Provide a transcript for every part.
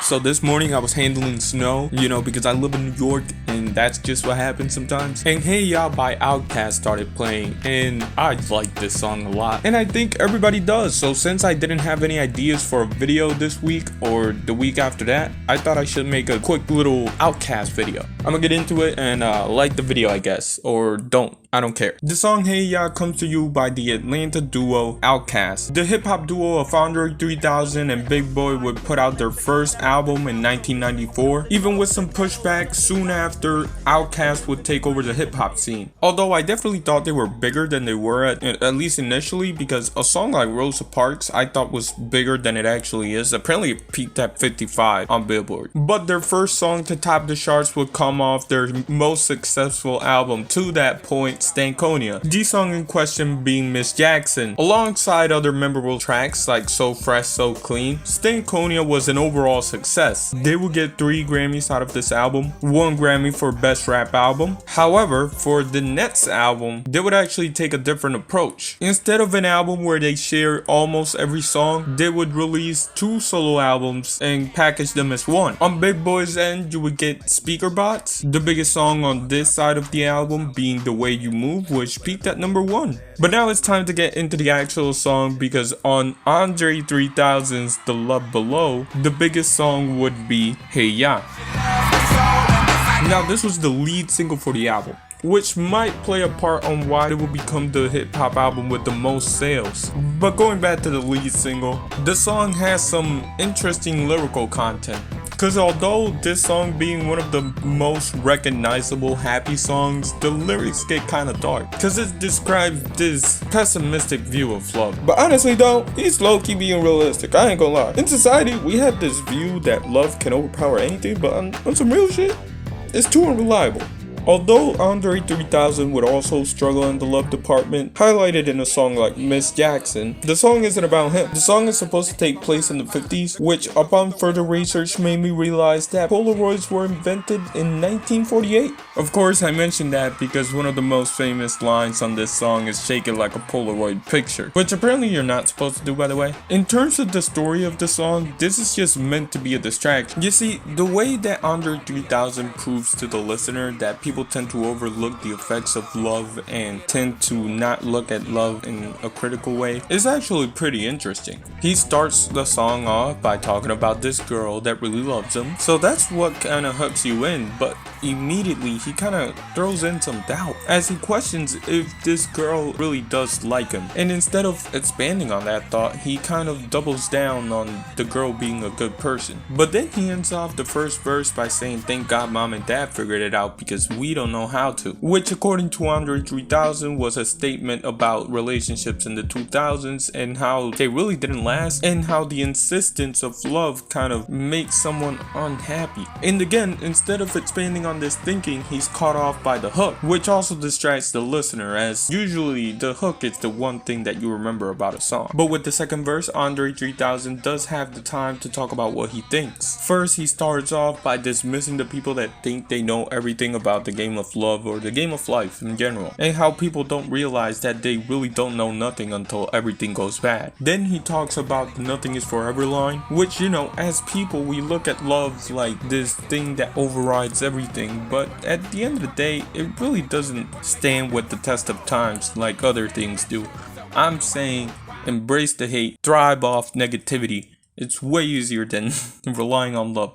So this morning I was handling snow, because I live in New York and that's just what happens sometimes. And Hey Ya by Outkast started playing and I like this song a lot. And I think everybody does. So since I didn't have any ideas for a video this week or the week after that, I thought I should make a quick little Outkast video. I'm gonna get into it and like the video, I guess, or don't. I don't care. The song Hey Ya comes to you by the Atlanta duo Outkast. The hip-hop duo of Andre 3000 and Big Boy would put out their first album in 1994. Even with some pushback, soon after, Outkast would take over the hip-hop scene. Although I definitely thought they were bigger than they were at least initially, because a song like Rosa Parks I thought was bigger than it actually is. Apparently it peaked at 55 on Billboard. But their first song to top the charts would come off their most successful album to that point, Stankonia. The song in question being Miss Jackson, alongside other memorable tracks like So Fresh, So Clean. Stankonia was an overall success. They would get 3 Grammys out of this album, 1 Grammy for Best Rap Album. However, for the next album, they would actually take a different approach. Instead of an album where they share almost every song, they would release 2 solo albums and package them as one. On Big Boy's end, you would get Speaker Bots, the biggest song on this side of the album being The Way You Move, which peaked at number 1. But now it's time to get into the actual song, because on Andre 3000's The Love Below, the biggest song would be Hey Ya. Now this was the lead single for the album, which might play a part on why it will become the hip-hop album with the most sales. But going back to the lead single, the song has some interesting lyrical content. Cause although this song being one of the most recognizable happy songs, the lyrics get kinda dark. Cause it describes this pessimistic view of love. But honestly though, he's low-key being realistic, I ain't gonna lie. In society, we have this view that love can overpower anything, but on some real shit, it's too unreliable. Although Andre 3000 would also struggle in the love department, highlighted in a song like Miss Jackson, the song isn't about him. The song is supposed to take place in the 50s, which upon further research made me realize that Polaroids were invented in 1948. Of course, I mentioned that because one of the most famous lines on this song is "shake it like a Polaroid picture," which apparently you're not supposed to do, by the way. In terms of the story of the song, this is just meant to be a distraction. You see, the way that Andre 3000 proves to the listener that people tend to overlook the effects of love and tend to not look at love in a critical way is actually pretty interesting. He starts the song off by talking about this girl that really loves him, so that's what kind of hooks you in, but immediately he kind of throws in some doubt as he questions if this girl really does like him. And instead of expanding on that thought, he kind of doubles down on the girl being a good person. But then he ends off the first verse by saying, "Thank God mom and dad figured it out because we don't know how to," which according to Andre 3000 was a statement about relationships in the 2000s and how they really didn't last, and how the insistence of love kind of makes someone unhappy. And again, instead of expanding on this thinking, he's caught off by the hook, which also distracts the listener, as usually the hook is the one thing that you remember about a song. But with the second verse, Andre 3000 does have the time to talk about what he thinks. First, he starts off by dismissing the people that think they know everything about the game of love or the game of life in general, and how people don't realize that they really don't know nothing until everything goes bad. Then he talks about the nothing is forever line, which, as people we look at love like this thing that overrides everything, but at the end of the day it really doesn't stand with the test of times like other things do. I'm saying embrace the hate, thrive off negativity. It's way easier than relying on love.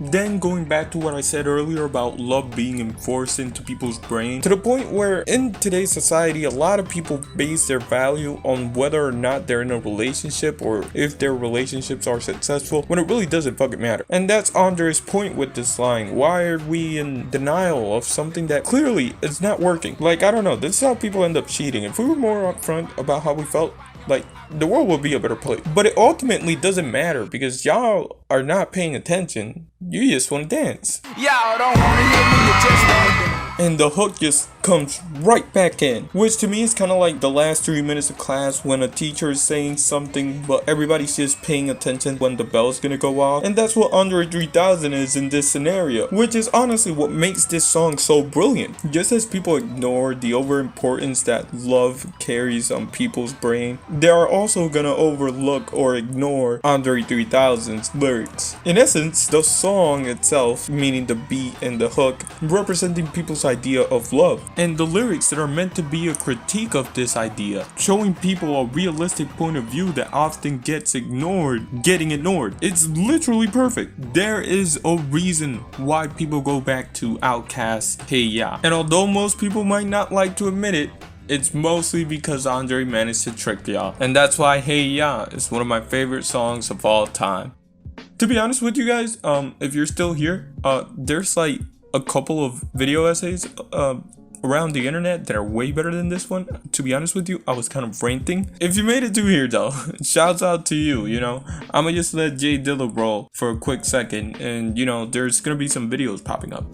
Then going back to what I said earlier about love being enforced into people's brain, to the point where in today's society a lot of people base their value on whether or not they're in a relationship or if their relationships are successful, when it really doesn't fucking matter. And that's Andre's point with this line. Why are we in denial of something that clearly is not working? Like, I don't know, this is how people end up cheating. If we were more upfront about how we felt, like, the world would be a better place. But it ultimately doesn't matter because y'all are not paying attention. You just want to dance. Y'all don't want to hear me, you just don't. And the hook just comes right back in, which to me is kind of like the last 3 minutes of class when a teacher is saying something but everybody's just paying attention when the bell's gonna go off. And that's what Andre 3000 is in this scenario, which is honestly what makes this song so brilliant. Just as people ignore the overimportance that love carries on people's brain, they are also gonna overlook or ignore Andre 3000's lyrics. In essence, the song itself, meaning the beat and the hook, representing people's idea of love, and the lyrics that are meant to be a critique of this idea, showing people a realistic point of view that often gets getting ignored. It's literally perfect. There is a reason why people go back to Outkast, Hey Ya, and although most people might not like to admit it, it's mostly because Andre managed to trick y'all, and that's why Hey Ya is one of my favorite songs of all time. To be honest with you guys, if you're still here, there's like a couple of video essays around the internet that are way better than this one. To be honest with you, I was kind of ranting. If you made it to here though, shouts out to you, you know. I'ma just let Jay Dilla roll for a quick second, and you know, there's gonna be some videos popping up.